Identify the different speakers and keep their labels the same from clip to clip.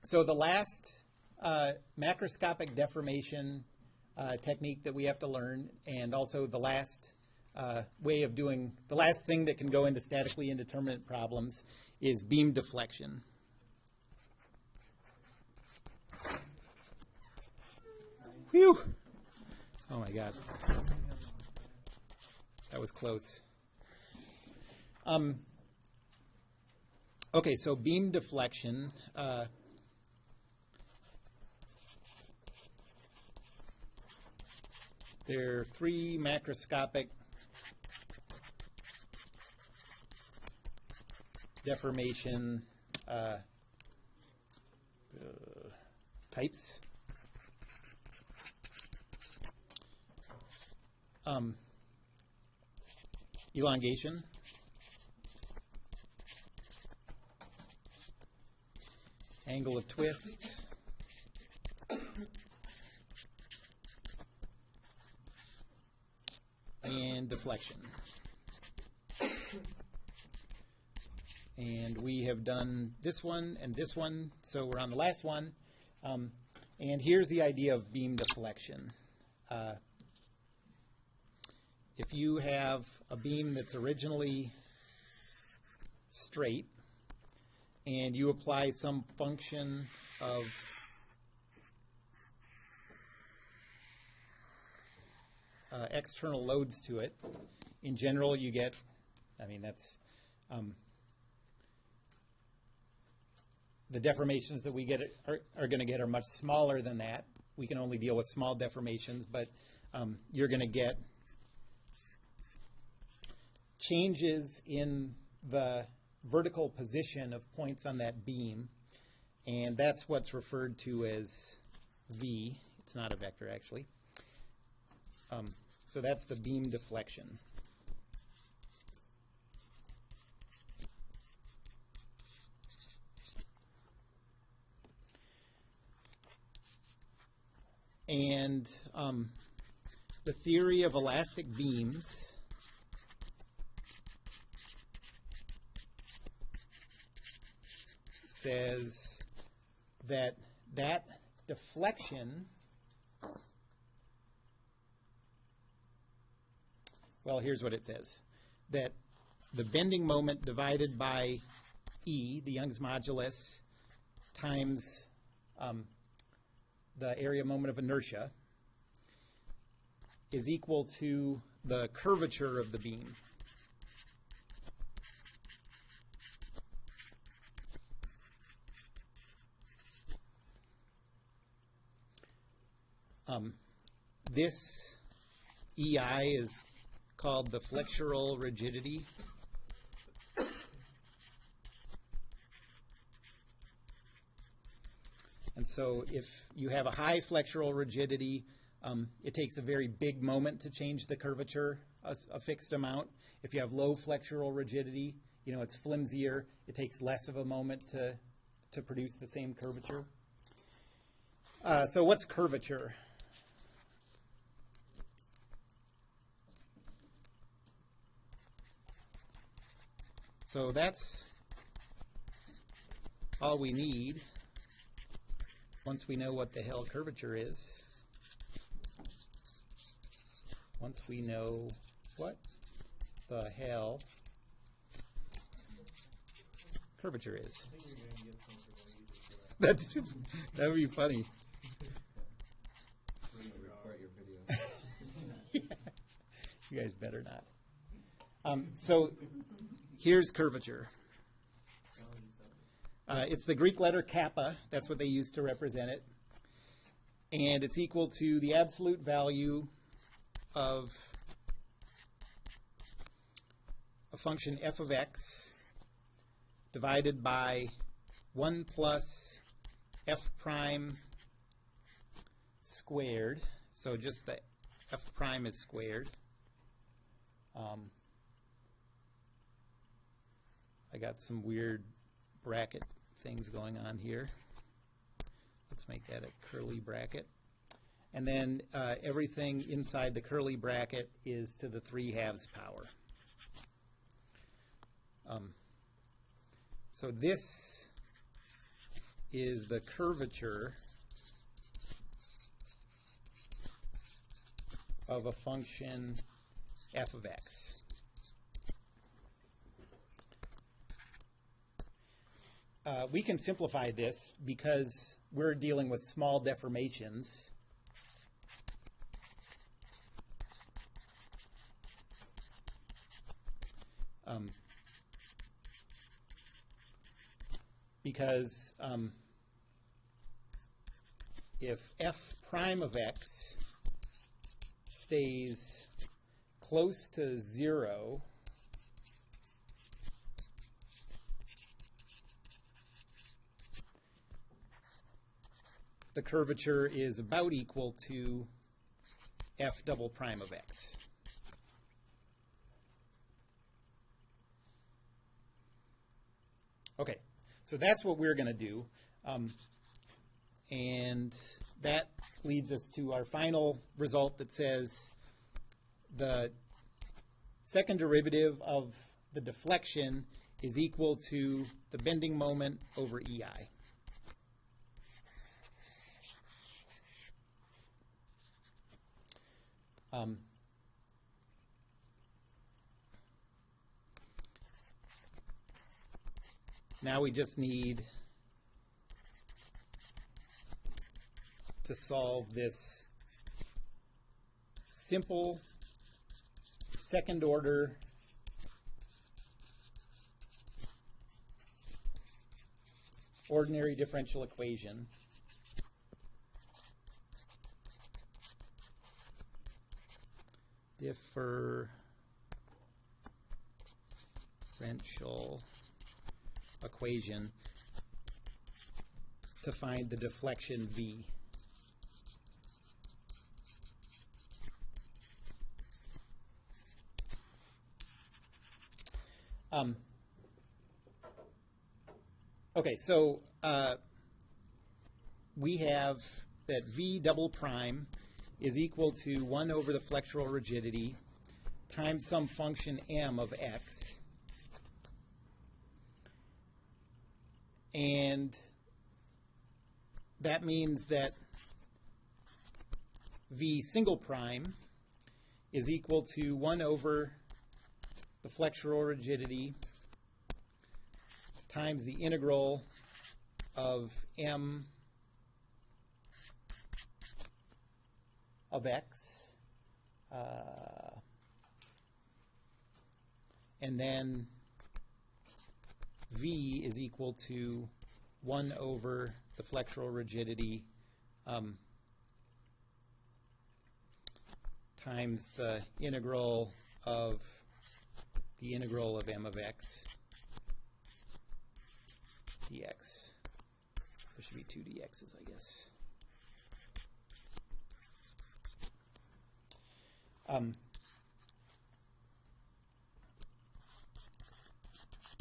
Speaker 1: So the last macroscopic deformation technique that we have to learn, and also the last way of doing, the last thing that can go into statically indeterminate problems is beam deflection. Whew! Oh my God. That was close. Okay, so beam deflection. There are three macroscopic deformation types. Elongation, angle of twist, and deflection. And we have done this one and this one, so we're on the last one. And here's the idea of beam deflection. If you have a beam that's originally straight and you apply some function of external loads to it, in general you get, that's the deformations that we get are going to get are much smaller than that. We can only deal with small deformations, but you're going to get changes in the vertical position of points on that beam, and that's what's referred to as V. It's not a vector, actually. So that's the beam deflection. And the theory of elastic beams says that deflection, well, here's what it says, that the bending moment divided by E, the Young's modulus, times the area moment of inertia is equal to the curvature of the beam. This EI is called the flexural rigidity. And so if you have a high flexural rigidity, it takes a very big moment to change the curvature a fixed amount. If you have low flexural rigidity, it's flimsier. It takes less of a moment to produce the same curvature. So what's curvature? So that's all we need once we know what the hell curvature is. Once we know what the hell curvature is. That would be funny. Yeah. You guys better not. So here's curvature. It's the Greek letter kappa. That's what they use to represent it. And it's equal to the absolute value of a function f of x divided by 1 plus f prime squared. So just the f prime is squared. I got some weird bracket things going on here. Let's make that a curly bracket. And then everything inside the curly bracket is to the 3/2 power. So this is the curvature of a function f of x. We can simplify this because we're dealing with small deformations. Because if f prime of x stays close to 0, the curvature is about equal to f double prime of x. Okay, so that's what we're going to do. And that leads us to our final result that says the second derivative of the deflection is equal to the bending moment over EI. Now we just need to solve this simple second order ordinary differential equation. Differential equation to find the deflection V. Okay, so we have that V double prime is equal to 1 over the flexural rigidity times some function m of x. And that means that V single prime is equal to 1 over the flexural rigidity times the integral of m of x, and then V is equal to 1 over the flexural rigidity times the integral of m of x dx. There should be 2 dx's, I guess.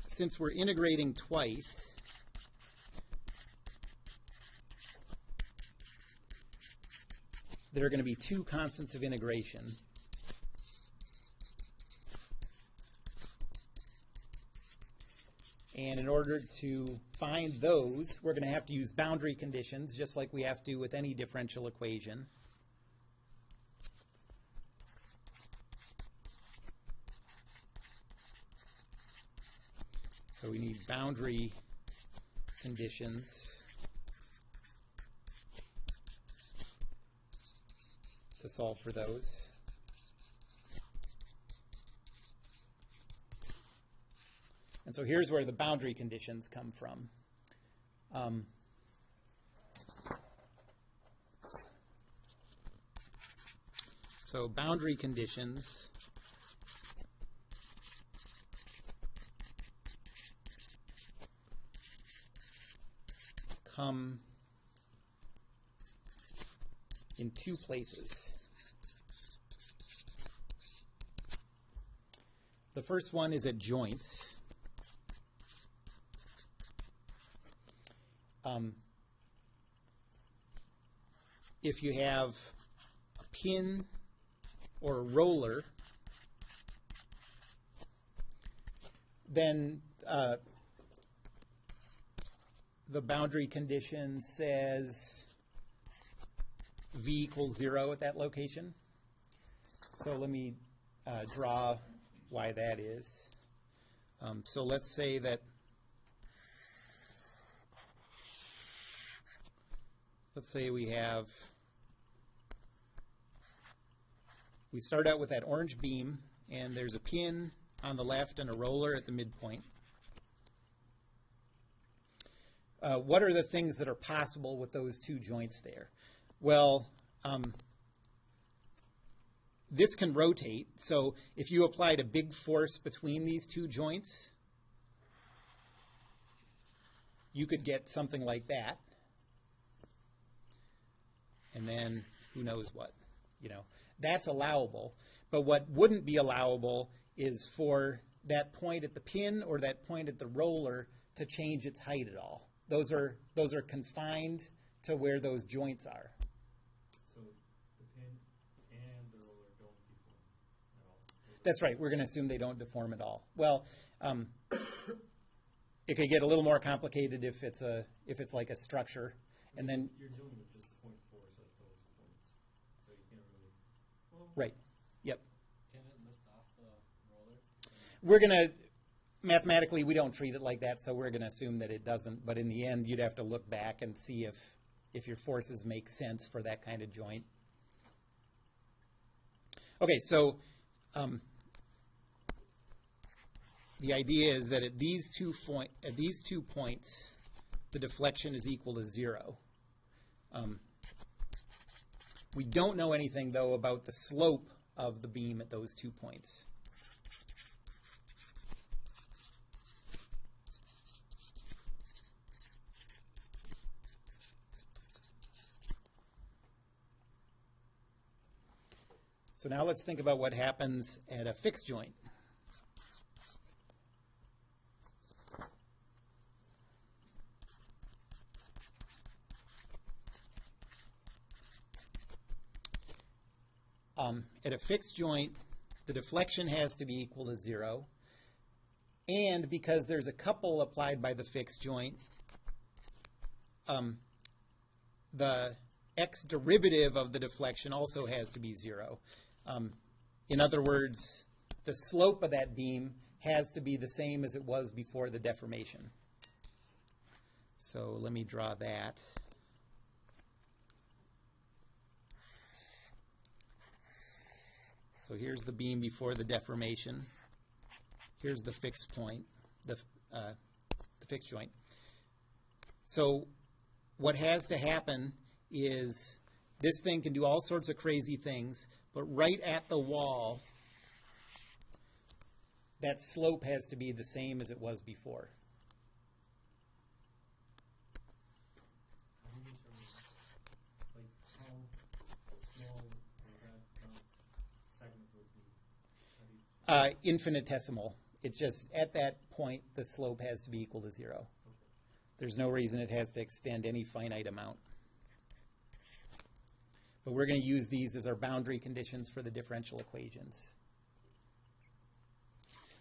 Speaker 1: Since we're integrating twice, there are going to be 2 constants of integration. And in order to find those, we're going to have to use boundary conditions, just like we have to with any differential equation. So we need boundary conditions to solve for those. And so here's where the boundary conditions come from. So boundary conditions come in 2 places. The first one is at joints. If you have a pin or a roller, then the boundary condition says v equals 0 at that location. So let me draw why that is. So let's say that, let's say we start out with that orange beam, and there's a pin on the left and a roller at the midpoint. What are the things that are possible with those two joints there? Well, this can rotate. So if you applied a big force between these two joints, you could get something like that. And then who knows what, That's allowable. But what wouldn't be allowable is for that point at the pin or that point at the roller to change its height at all. Those are confined to where those joints are.
Speaker 2: So the pin and the roller don't deform at all?
Speaker 1: That's right. We're going to assume they don't deform at all. Well, it could get a little more complicated if it's like a structure, and then
Speaker 2: you're dealing with just point force at those points, so you can't really. Well,
Speaker 1: right. Yep.
Speaker 2: Can it lift off the roller?
Speaker 1: We're going to. Mathematically, we don't treat it like that, so we're going to assume that it doesn't. But in the end, you'd have to look back and see if your forces make sense for that kind of joint. Okay, so the idea is that at these two points, the deflection is equal to 0. We don't know anything, though, about the slope of the beam at those 2 points. So now let's think about what happens at a fixed joint. At a fixed joint, the deflection has to be equal to 0. And because there's a couple applied by the fixed joint, the x derivative of the deflection also has to be 0. In other words, the slope of that beam has to be the same as it was before the deformation. So let me draw that. So here's the beam before the deformation. Here's the fixed point, the fixed joint. So what has to happen is this thing can do all sorts of crazy things, but right at the wall, that slope has to be the same as it was before. Infinitesimal. It just, at that point, the slope has to be equal to 0. Okay. There's no reason it has to extend any finite amount. But we're going to use these as our boundary conditions for the differential equations.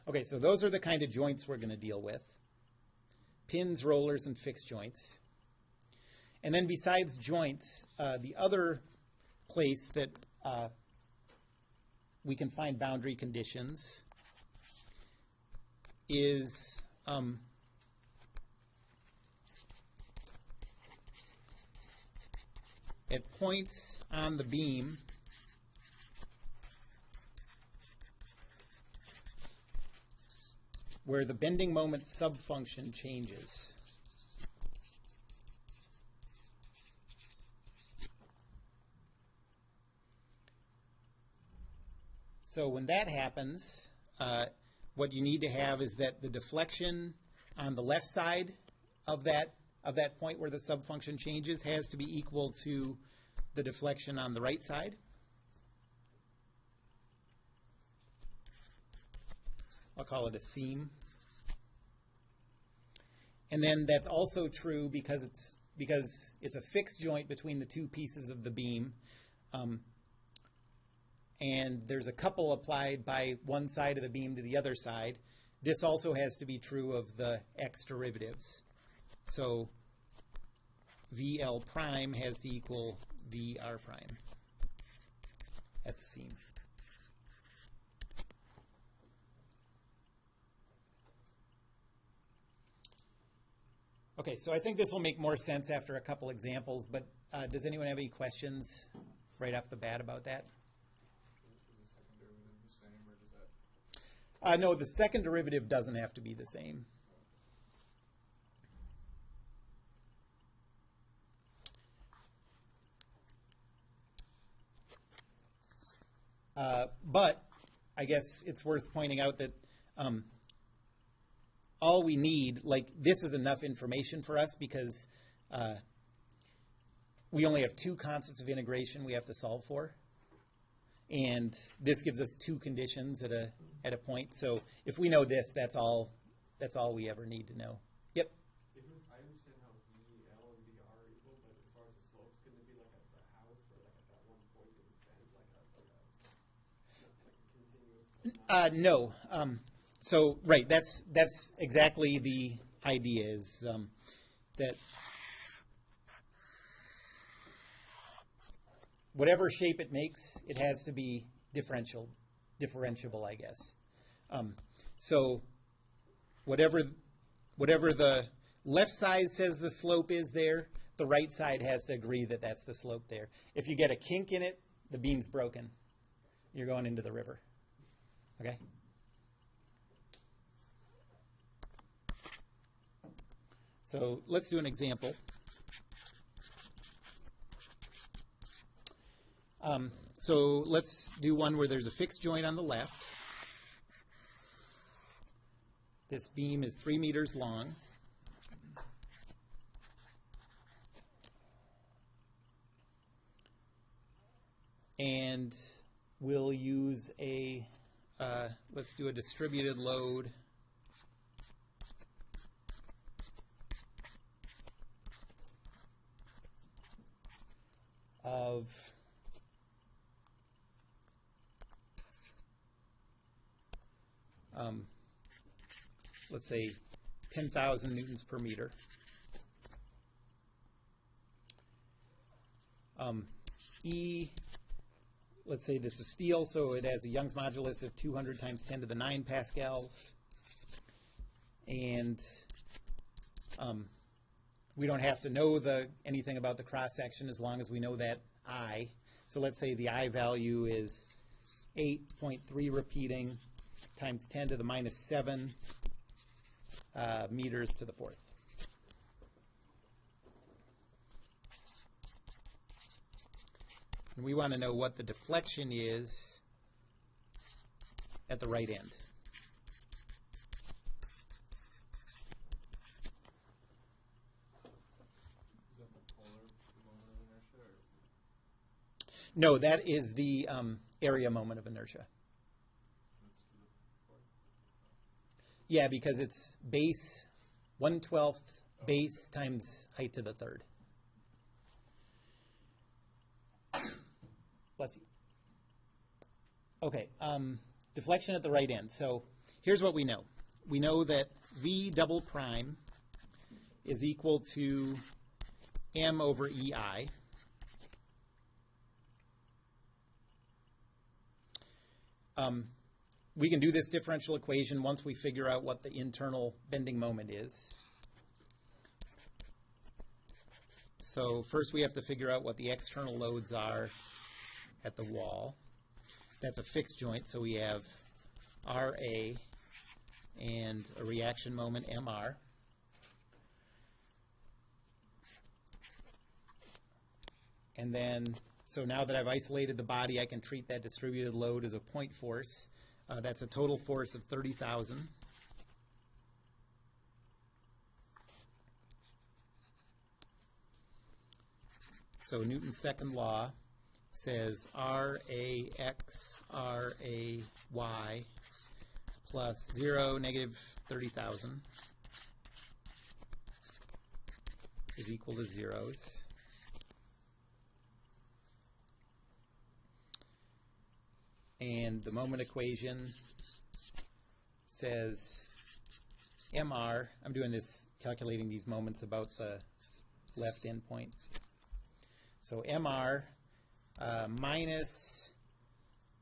Speaker 1: Okay, so those are the kind of joints we're going to deal with. Pins, rollers, and fixed joints. And then besides joints, the other place that we can find boundary conditions is at points on the beam where the bending moment subfunction changes. So when that happens, what you need to have is that the deflection on the left side of that point where the subfunction changes has to be equal to the deflection on the right side. I'll call it a seam. And then that's also true because it's a fixed joint between the two pieces of the beam. And there's a couple applied by one side of the beam to the other side. This also has to be true of the x derivatives. So VL prime has to equal VR prime at the seam. Okay, so I think this will make more sense after a couple examples, but does anyone have any questions right off the bat about that?
Speaker 3: Is the second derivative the same, or does that?
Speaker 1: No, the second derivative doesn't have to be the same. But I guess it's worth pointing out that all we need, like this is enough information for us because we only have two constants of integration we have to solve for. And this gives us two conditions at a point. So if we know this, that's all we ever need to know. Yep.
Speaker 4: I understand how VL and VR are equal, but as far as the slopes, couldn't it be like at the house where like at that one point it was bent, like a continuous?
Speaker 1: No. So right, that's exactly the idea is that whatever shape it makes, it has to be differentiable, I guess. So whatever the left side says the slope is there, the right side has to agree that that's the slope there. If you get a kink in it, the beam's broken. You're going into the river. Okay? So let's do an example. So let's do one where there's a fixed joint on the left. This beam is 3 meters long. And we'll use a, let's do a distributed load of let's say 10,000 newtons per meter. E, let's say this is steel, so it has a Young's modulus of 200 times 10 to the 9 pascals. And we don't have to know anything about the cross-section as long as we know that I. So let's say the I value is 8.3 repeating times 10 to the minus 7 meters to the fourth. And we want to know what the deflection is at the right end.
Speaker 3: Is that the polar moment of inertia? Or
Speaker 1: No, that is the area moment of inertia.
Speaker 3: moves to the fourth?
Speaker 1: Yeah, because it's base 1/12 base times height to the third. Bless you. Okay, deflection at the right end. So here's what we know. We know that V double prime is equal to M over EI. We can do this differential equation once we figure out what the internal bending moment is. So first we have to figure out what the external loads are at the wall. That's a fixed joint, so we have RA and a reaction moment MR. And then, so now that I've isolated the body, I can treat that distributed load as a point force. That's a total force of 30,000. So Newton's second law says RAX, RAY plus 0, negative 30,000 is equal to zeros. And the moment equation says MR, I'm doing this, calculating these moments about the left endpoint. So MR minus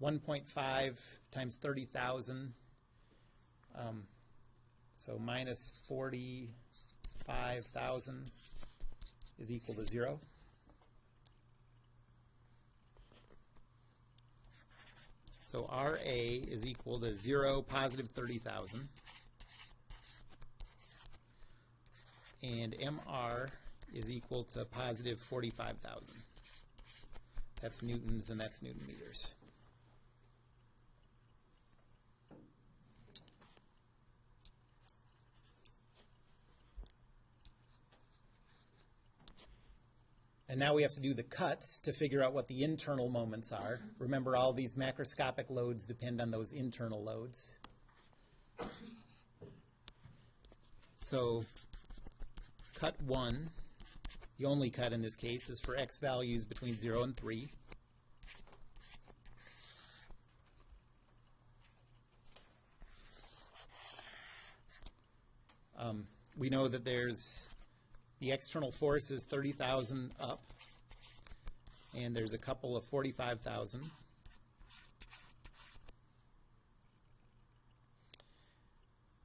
Speaker 1: 1.5 times 30,000. So minus 45,000 is equal to 0. So RA is equal to 0, positive 30,000. And MR is equal to positive 45,000. That's newtons and that's newton meters. And now we have to do the cuts to figure out what the internal moments are. Remember, all these macroscopic loads depend on those internal loads. So cut 1, the only cut in this case, is for x values between 0 and 3. We know that there's the external force is 30,000 up, and there's a couple of 45,000.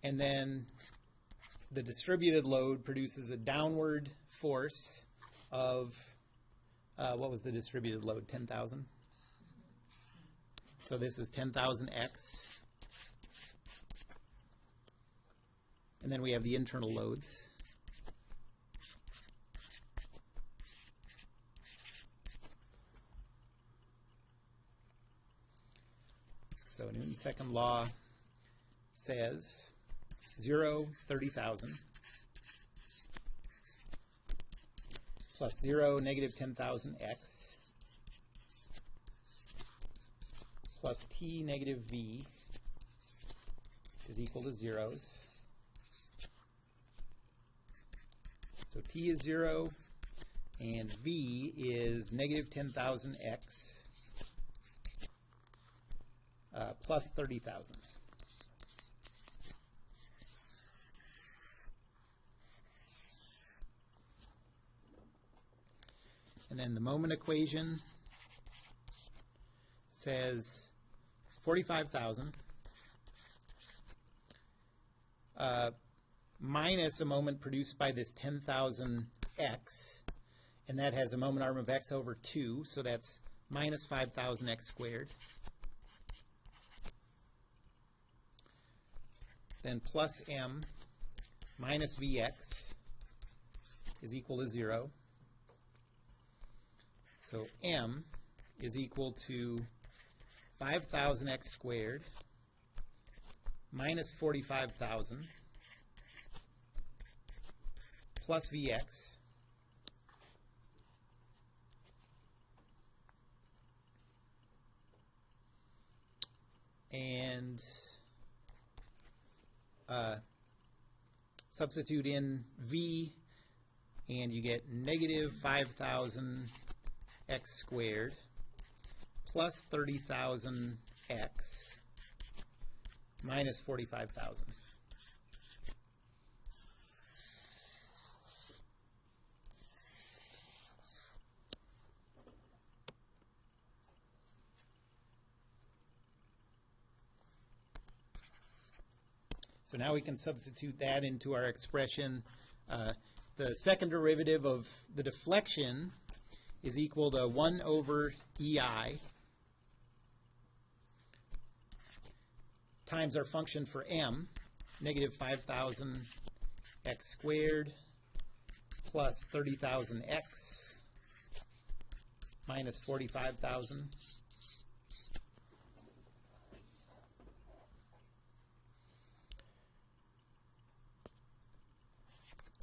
Speaker 1: And then the distributed load produces a downward force of, what was the distributed load, 10,000? So this is 10,000x. And then we have the internal loads. So Newton's second law says 0, 30,000, plus 0, negative 10,000x, plus t negative v is equal to zeros. So t is 0, and v is negative 10,000x plus 30,000. And then the moment equation says 45,000 minus a moment produced by this 10,000x, and that has a moment arm of x over 2, so that's minus 5,000x squared. Then plus m minus vx is equal to 0. So m is equal to 5,000x squared minus 45,000 plus vx and substitute in v, and you get negative 5,000x squared plus 30,000x minus 45,000. So now we can substitute that into our expression. The second derivative of the deflection is equal to 1 over EI times our function for m, negative 5,000x squared plus 30,000x minus 45,000.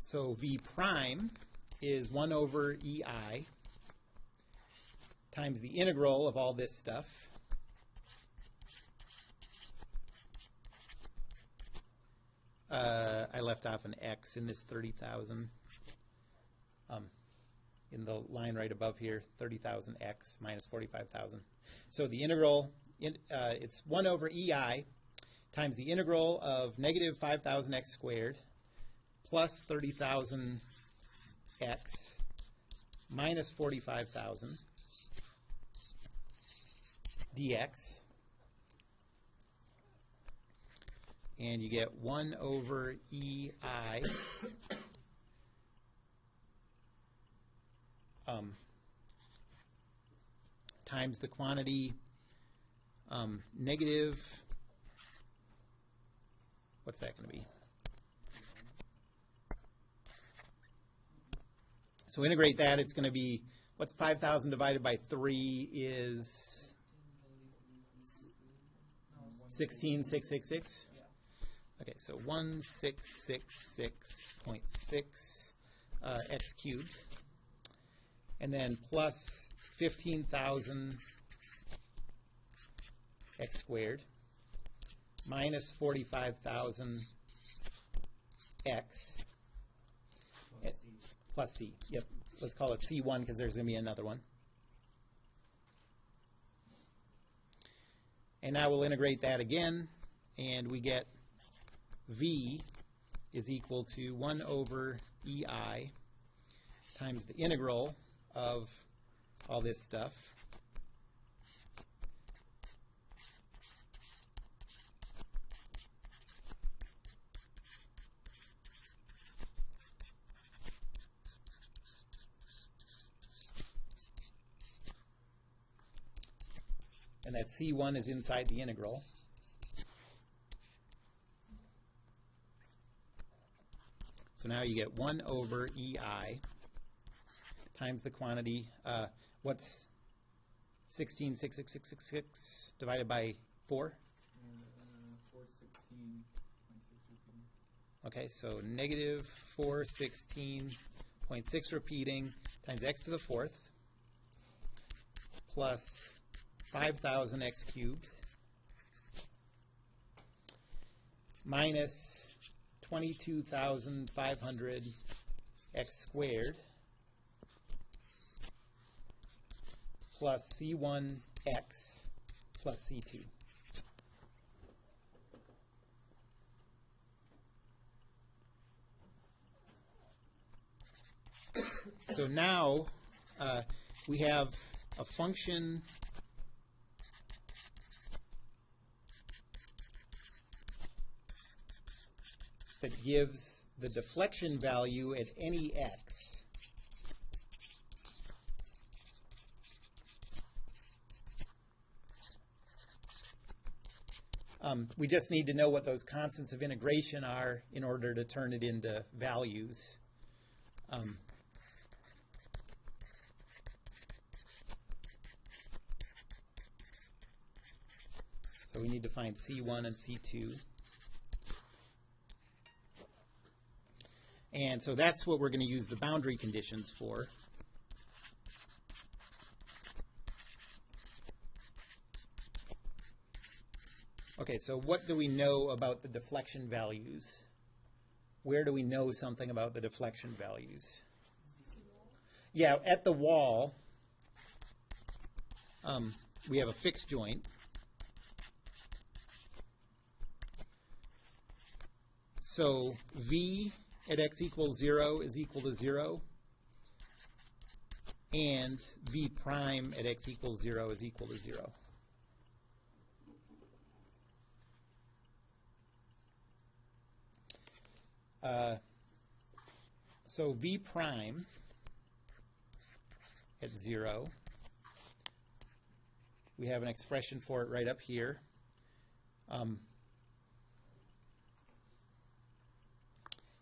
Speaker 1: So v prime is 1 over EI times the integral of all this stuff. I left off an x in this 30,000. In the line right above here, 30,000x minus 45,000. So the integral, it's 1 over EI times the integral of negative 5,000x squared plus 30,000x minus 45,000 dx. And you get 1 over EI times the quantity negative, what's that going to be? So integrate that, it's going to be, what's 5,000 divided by 3 is 16,666? Okay, so 1666.6 x cubed. And then plus 15,000 x squared minus 45,000 x plus c. Yep, let's call it C1 because there's going to be another one. And now we'll integrate that again, and we get V is equal to 1 over EI times the integral of all this stuff. And that C1 is inside the integral. So now you get 1 over EI times the quantity. What's 16,666 divided by 4? 416.6 repeating. Okay, so negative 416.6 repeating times x to the 4th plus 5,000 x cubed minus 22,500 x squared plus C1x plus C2. So now we have a function that gives the deflection value at any x. We just need to know what those constants of integration are in order to turn it into values. So we need to find C1 and C2. And so that's what we're going to use the boundary conditions for. Okay, so what do we know about the deflection values? Where do we know something about the deflection values? Yeah, at the wall, we have a fixed joint. So V at x equals 0 is equal to 0, and V prime at x equals 0 is equal to 0. So V prime at 0, we have an expression for it right up here.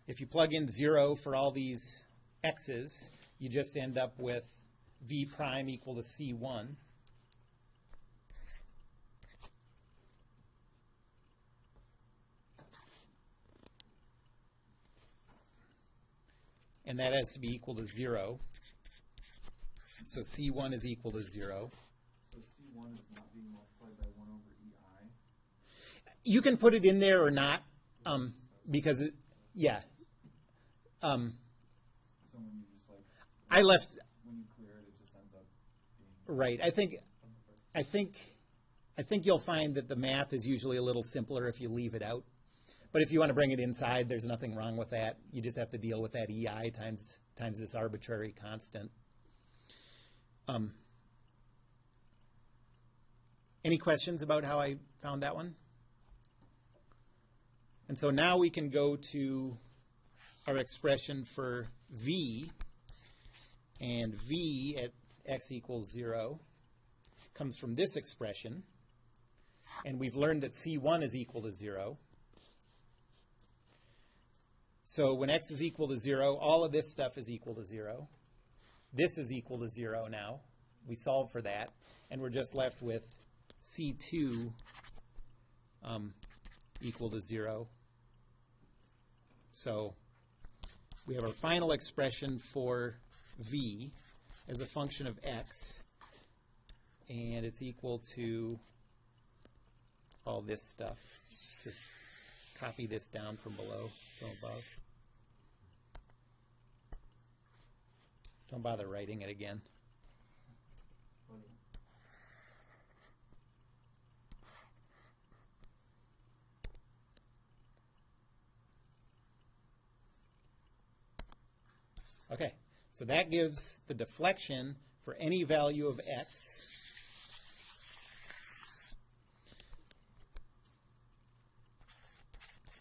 Speaker 1: If you plug in 0 for all these x's, you just end up with V prime equal to C1. And that has to be equal to 0. So C1 is equal to 0.
Speaker 3: So C1 is not being multiplied by 1 over EI?
Speaker 1: You can put it in there or not, because it, yeah.
Speaker 3: So when you just like,
Speaker 1: I left,
Speaker 3: when you clear it, it just ends up being...
Speaker 1: right. I think you'll find that the math is usually a little simpler if you leave it out. But if you want to bring it inside, there's nothing wrong with that. You just have to deal with that EI times this arbitrary constant. Any questions about how I found that one? And so now we can go to our expression for v, and v at x equals 0 comes from this expression, and we've learned that c1 is equal to 0. So when x is equal to 0, all of this stuff is equal to 0. This is equal to 0 now. We solve for that, and we're just left with c2 equal to 0. So we have our final expression for v as a function of x, and it's equal to all this stuff. Just copy this down from below, from above. Don't bother writing it again. Okay, so that gives the deflection for any value of x.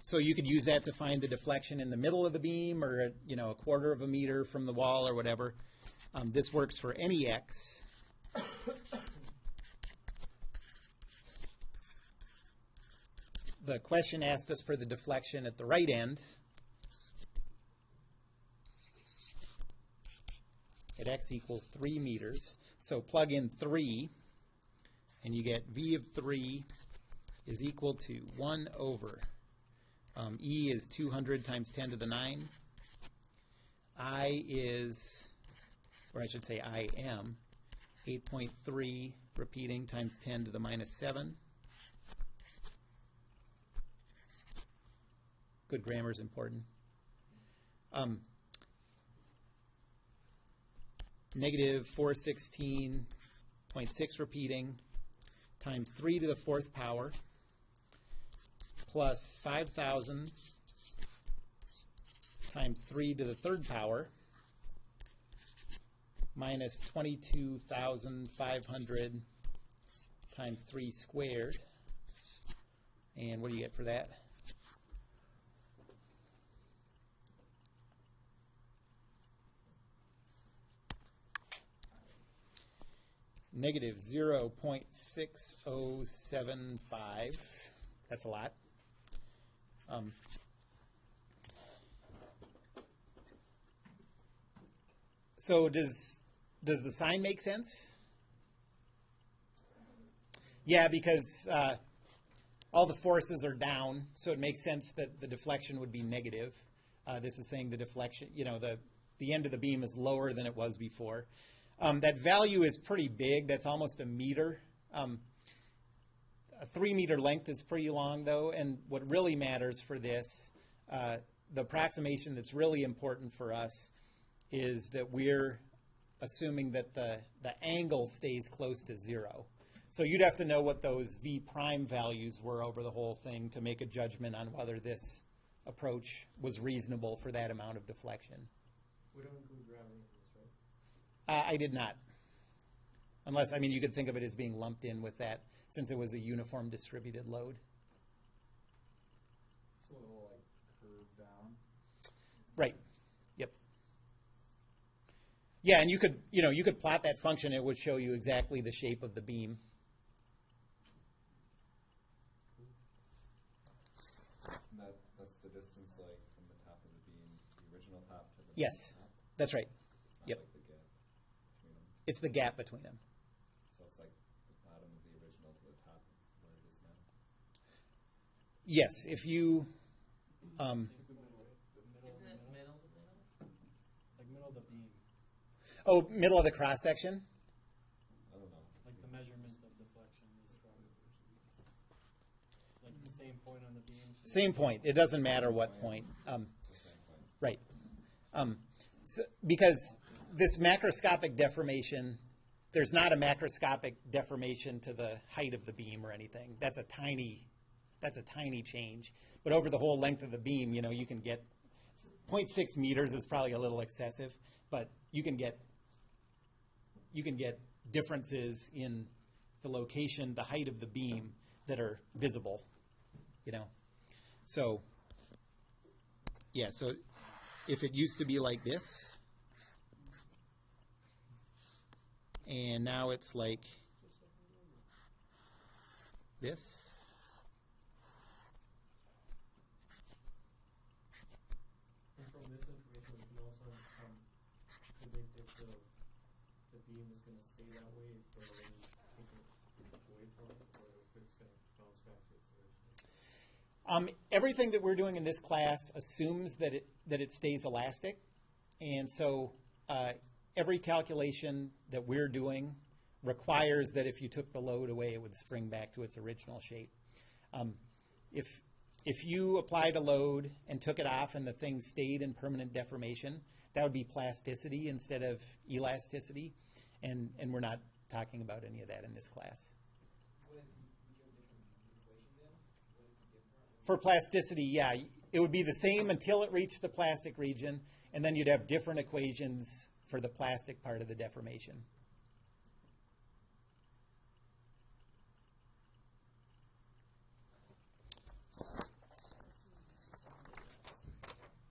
Speaker 1: So you could use that to find the deflection in the middle of the beam, or a quarter of a meter from the wall, or whatever. This works for any x. The question asked us for the deflection at the right end. At x equals 3 meters. So plug in 3, and you get v of 3 is equal to 1 over. E is 200 times 10 to the 9. I is, or I should say I am, 8.3 repeating times 10 to the minus 7. Good grammar is important. Negative 416.6 repeating times 3 to the 4th power plus 5,000 times 3 to the 3rd power minus 22,500 times 3 squared. And what do you get for that? Negative 0.6075. That's a lot. So does the sign make sense? Yeah, because all the forces are down, so it makes sense that the deflection would be negative. This is saying the deflection, the end of the beam is lower than it was before. That value is pretty big. That's almost a meter. A 3-meter length is pretty long, though, and what really matters for this, the approximation that's really important for us, is that we're assuming that the angle stays close to 0. So you'd have to know what those v prime values were over the whole thing to make a judgment on whether this approach was reasonable for that amount of deflection.
Speaker 2: We don't include gravity in this, right?
Speaker 1: I did not. Unless, you could think of it as being lumped in with that, since it was a uniform distributed load.
Speaker 3: It's a little like curved down.
Speaker 1: Right. Yep. Yeah, and you could plot that function. It would show you exactly the shape of the beam.
Speaker 5: And that's the distance, like, from the top of the beam, the original top to the
Speaker 1: Yes,
Speaker 5: top?
Speaker 1: that's right.
Speaker 5: Not
Speaker 1: Yep.
Speaker 5: like the gap between them.
Speaker 1: It's the gap between them.
Speaker 5: So it's like the bottom of the original to the top of where it is now.
Speaker 1: Yes, if you,
Speaker 2: Isn't it middle to middle? Like middle of the beam,
Speaker 1: middle of the cross section.
Speaker 5: I don't know.
Speaker 2: like the measurement of deflection is from, like the same point on the beam.
Speaker 1: Same point. It doesn't matter what point.
Speaker 5: The same point.
Speaker 1: Right. Because this macroscopic deformation, there's not a macroscopic deformation to the height of the beam or anything. That's a tiny change. But over the whole length of the beam, you can get 0.6 meters is probably a little excessive, but you can get get differences in the location, the height of the beam that are visible, you know. So, yeah, so if it used to be like this, and now it's like this.
Speaker 2: And from this information, we can also predict if the beam is going to stay that way, if the rain is taken away from it, or if it's going to bounce back to its original.
Speaker 1: Everything that we're doing in this class assumes that it stays elastic, and so every calculation that we're doing requires that if you took the load away, it would spring back to its original shape. If you applied a load and took it off and the thing stayed in permanent deformation, that would be plasticity instead of elasticity, and we're not talking about any of that in this class. For plasticity, yeah, it would be the same until it reached the plastic region, and then you'd have different equations for the plastic part of the deformation.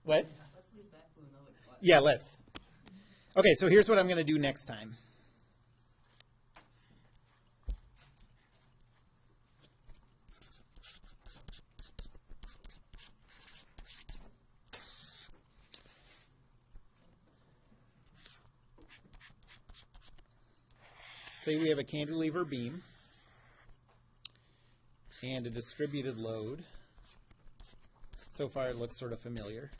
Speaker 1: What?
Speaker 6: Let's move back to another class.
Speaker 1: Yeah, let's. Okay, so here's what I'm going to do next time. Say we have a cantilever beam and a distributed load. So far it looks sort of familiar.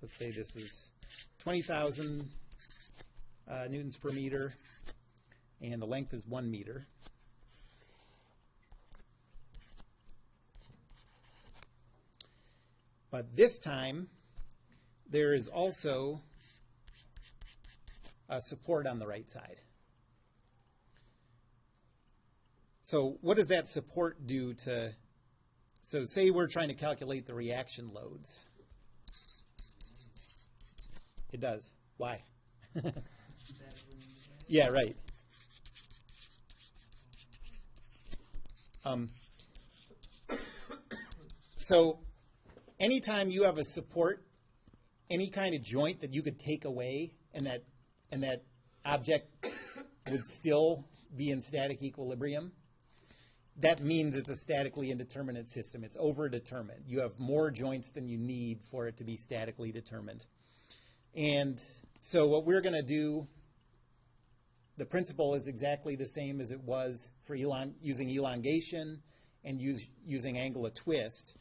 Speaker 1: Let's say this is 20,000 newtons per meter, and the length is 1 meter. But this time, there is also a support on the right side. So what does that support do to, so say we're trying to calculate the reaction loads. It does. Why? Yeah, right. So anytime you have a support, any kind of joint that you could take away and that object would still be in static equilibrium, that means it's a statically indeterminate system. It's overdetermined. You have more joints than you need for it to be statically determined. And so what we're going to do, the principle is exactly the same as it was for using elongation and using angle of twist.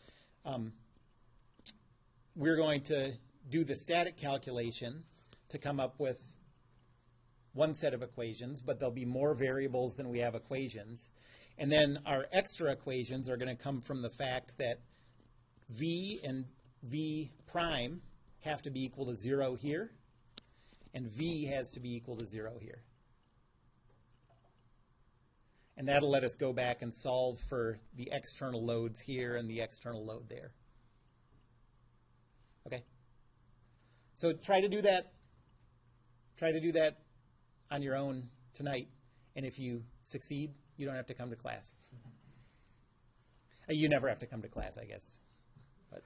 Speaker 1: We're going to do the static calculation to come up with one set of equations, but there'll be more variables than we have equations. And then our extra equations are going to come from the fact that V and V prime have to be equal to 0 here, and V has to be equal to 0 here. And that'll let us go back and solve for the external loads here and the external load there. Okay? So try to do that. Try to do that on your own tonight. And if you succeed, you don't have to come to class. You never have to come to class, I guess. But